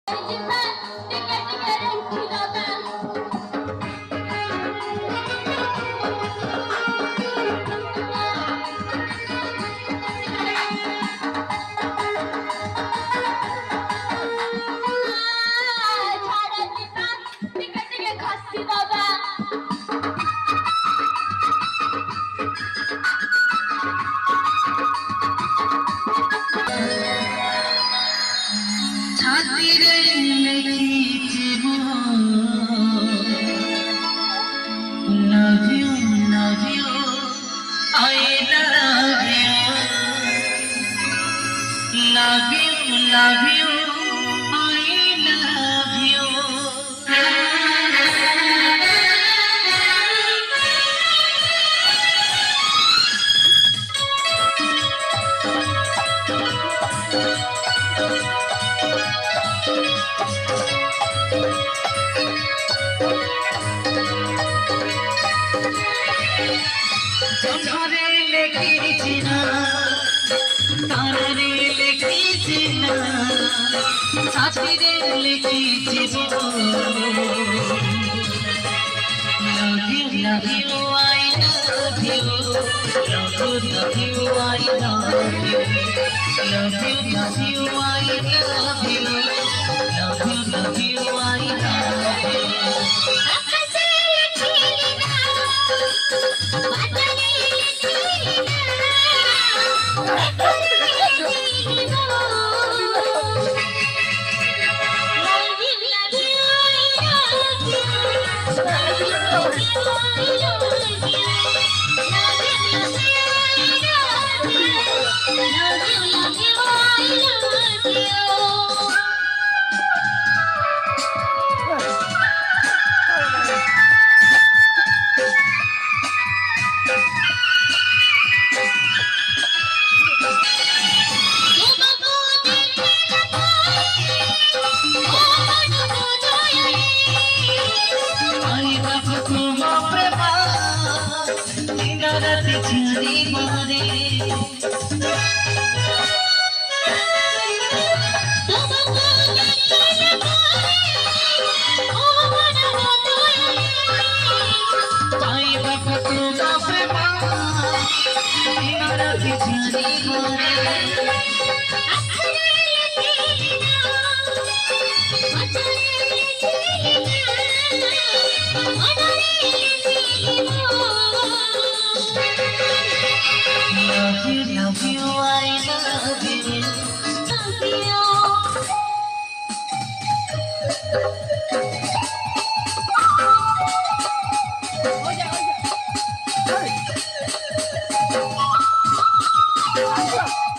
love you, I love you. তোমারে লিখেছি না, তারে লিখেছি না, সাথীরে লিখেছি love you, love you, I love you. Love you, love you, I love you. Love you, love you, I love you. Love you, love you, I love you. Love you, I love you. Love you.